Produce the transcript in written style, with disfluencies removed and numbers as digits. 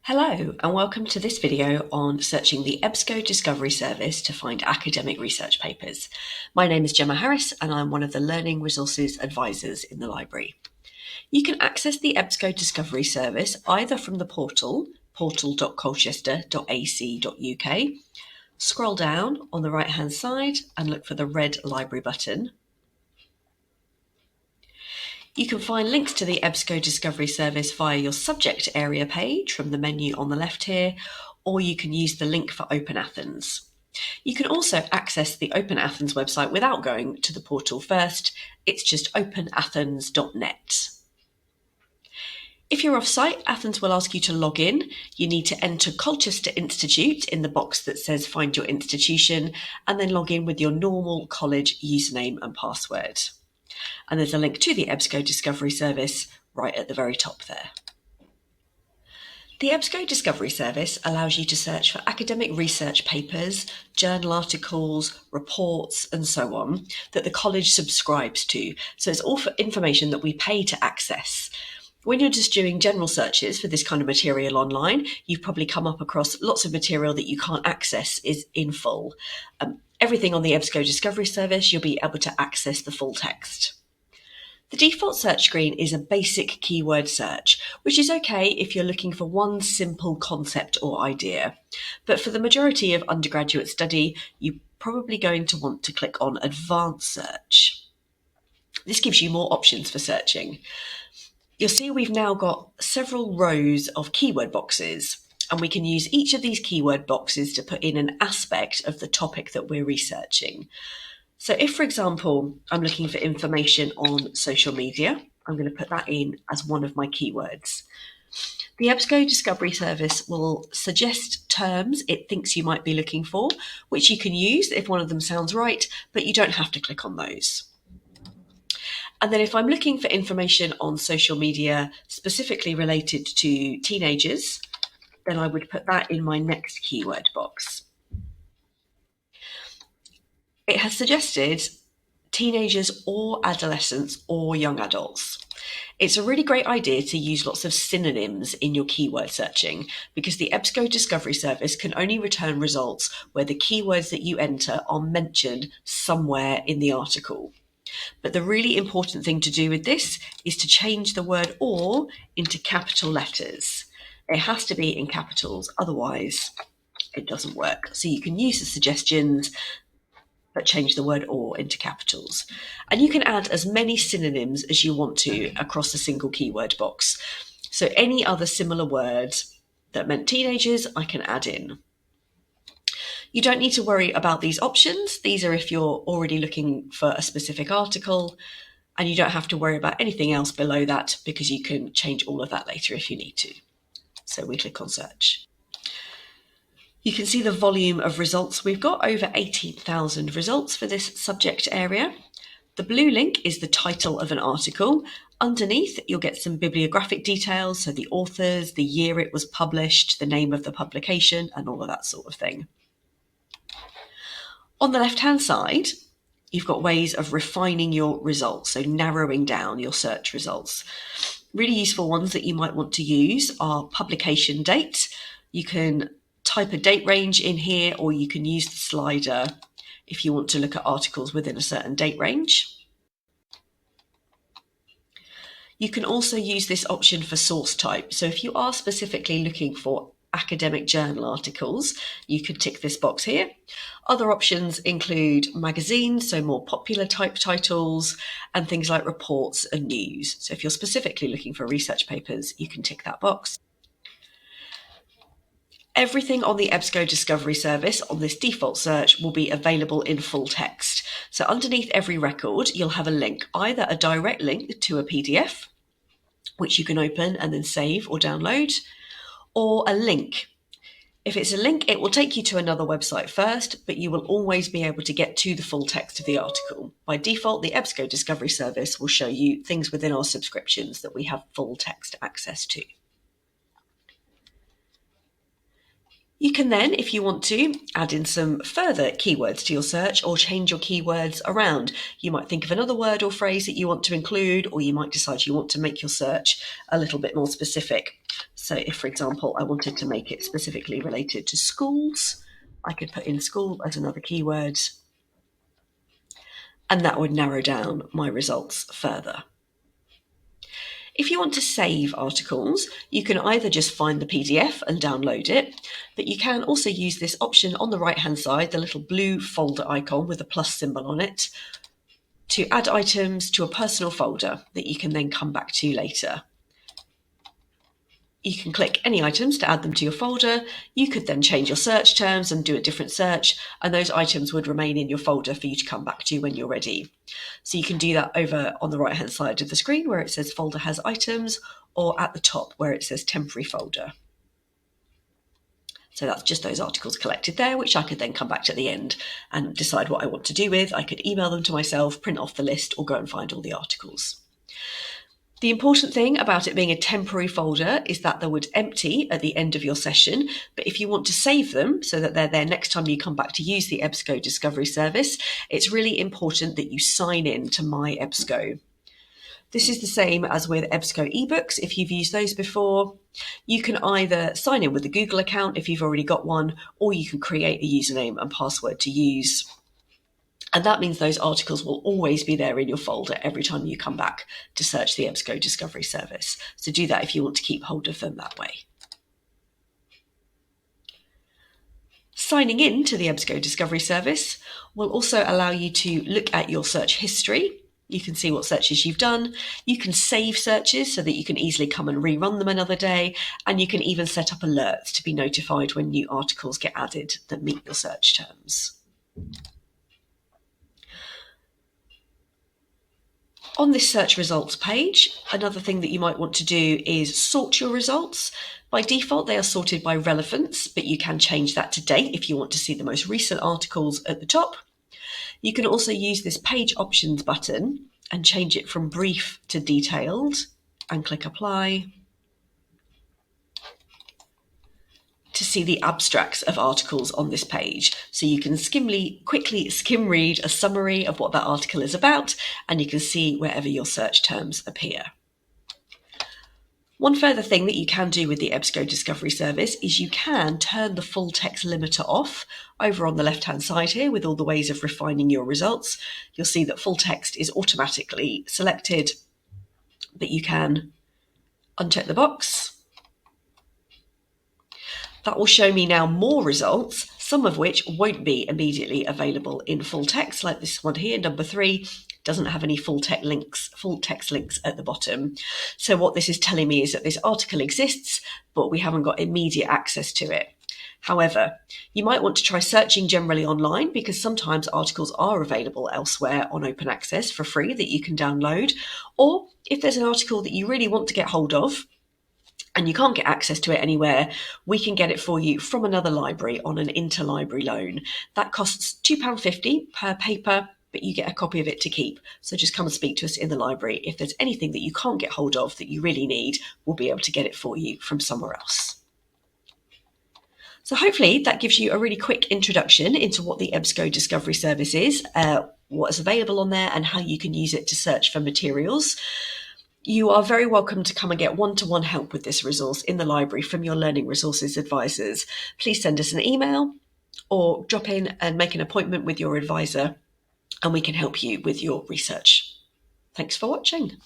Hello and welcome to this video on searching the EBSCO Discovery Service to find academic research papers. My name is Gemma Harris and I'm one of the Learning Resources Advisors in the library. You can access the EBSCO Discovery Service either from the portal, portal.colchester.ac.uk, scroll down on the right hand side and look for the red library button. You can find links to the EBSCO Discovery Service via your subject area page from the menu on the left here, or you can use the link for Open Athens. You can also access the Open Athens website without going to the portal first. It's just openathens.net. If you're off-site, Athens will ask you to log in. You need to enter Colchester Institute in the box that says Find Your Institution, and then log in with your normal college username and password. And there's a link to the EBSCO Discovery Service right at the very top there. The EBSCO Discovery Service allows you to search for academic research papers, journal articles, reports, and so on that the college subscribes to. So it's all for information that we pay to access. When you're just doing general searches for this kind of material online, you've probably come up across lots of material that you can't access is in full. Everything on the EBSCO Discovery Service, you'll be able to access the full text. The default search screen is a basic keyword search, which is okay if you're looking for one simple concept or idea. But for the majority of undergraduate study, you're probably going to want to click on Advanced Search. This gives you more options for searching. You'll see we've now got several rows of keyword boxes, and we can use each of these keyword boxes to put in an aspect of the topic that we're researching. So if, for example, I'm looking for information on social media, I'm going to put that in as one of my keywords. The EBSCO Discovery Service will suggest terms it thinks you might be looking for, which you can use if one of them sounds right, but you don't have to click on those. And then if I'm looking for information on social media specifically related to teenagers, then I would put that in my next keyword box. It has suggested teenagers or adolescents or young adults. It's a really great idea to use lots of synonyms in your keyword searching because the EBSCO Discovery Service can only return results where the keywords that you enter are mentioned somewhere in the article. But the really important thing to do with this is to change the word or into capital letters. It has to be in capitals, otherwise it doesn't work. So you can use the suggestions but change the word or into capitals. And you can add as many synonyms as you want to across a single keyword box. So any other similar words that meant teenagers, I can add in. You don't need to worry about these options. These are if you're already looking for a specific article, and you don't have to worry about anything else below that because you can change all of that later if you need to. So we click on search. You can see the volume of results. We've got over 18,000 results for this subject area. The blue link is the title of an article. Underneath, you'll get some bibliographic details, so the authors, the year it was published, the name of the publication, and all of that sort of thing. On the left-hand side, you've got ways of refining your results, so narrowing down your search results. Really useful ones that you might want to use are publication date. You can type a date range in here, or you can use the slider if you want to look at articles within a certain date range. You can also use this option for source type. So if you are specifically looking for academic journal articles, you could tick this box here. Other options include magazines, so more popular type titles, and things like reports and news. So if you're specifically looking for research papers, you can tick that box. Everything on the EBSCO Discovery Service on this default search will be available in full text. So underneath every record, you'll have a link, either a direct link to a PDF, which you can open and then save or download, or a link. If it's a link, it will take you to another website first, but you will always be able to get to the full text of the article. By default, the EBSCO Discovery Service will show you things within our subscriptions that we have full text access to. You can then, if you want to, add in some further keywords to your search or change your keywords around. You might think of another word or phrase that you want to include, or you might decide you want to make your search a little bit more specific. So So if, for example, I wanted to make it specifically related to schools, I could put in school as another keyword, and that would narrow down my results further. If you want to save articles, you can either just find the PDF and download it, but you can also use this option on the right-hand side, the little blue folder icon with a plus symbol on it, to add items to a personal folder that you can then come back to later. You can click any items to add them to your folder. You could then change your search terms and do a different search, and those items would remain in your folder for you to come back to when you're ready. So you can do that over on the right-hand side of the screen where it says folder has items, or at the top where it says temporary folder. So that's just those articles collected there, which I could then come back to at the end and decide what I want to do with. I could email them to myself, print off the list, or go and find all the articles. The important thing about it being a temporary folder is that they would empty at the end of your session, but if you want to save them so that they're there next time you come back to use the EBSCO Discovery Service, it's really important that you sign in to My EBSCO. This is the same as with EBSCO ebooks. If you've used those before, you can either sign in with a Google account if you've already got one, or you can create a username and password to use. And that means those articles will always be there in your folder every time you come back to search the EBSCO Discovery Service. So do that if you want to keep hold of them that way. Signing in to the EBSCO Discovery Service will also allow you to look at your search history. You can see what searches you've done. You can save searches so that you can easily come and rerun them another day. And you can even set up alerts to be notified when new articles get added that meet your search terms. On this search results page, another thing that you might want to do is sort your results. By default, they are sorted by relevance, but you can change that to date if you want to see the most recent articles at the top. You can also use this page options button and change it from brief to detailed and click apply to see the abstracts of articles on this page. So you can quickly skim read a summary of what that article is about, and you can see wherever your search terms appear. One further thing that you can do with the EBSCO Discovery Service is you can turn the full text limiter off over on the left-hand side here with all the ways of refining your results. You'll see that full text is automatically selected, but you can uncheck the box. That will show me now more results, some of which won't be immediately available in full text, like this one here, number 3, doesn't have any full text links at the bottom. So what this is telling me is that this article exists, but we haven't got immediate access to it. However, you might want to try searching generally online because sometimes articles are available elsewhere on open access for free that you can download. Or if there's an article that you really want to get hold of, and you can't get access to it anywhere, we can get it for you from another library on an interlibrary loan. That costs £2.50 per paper, but you get a copy of it to keep. So just come and speak to us in the library. If there's anything that you can't get hold of that you really need, we'll be able to get it for you from somewhere else. So hopefully that gives you a really quick introduction into what the EBSCO Discovery Service is, what is available on there, and how you can use it to search for materials. You are very welcome to come and get one-to-one help with this resource in the library from your Learning Resources advisors. Please send us an email or drop in and make an appointment with your advisor, and we can help you with your research. Thanks for watching.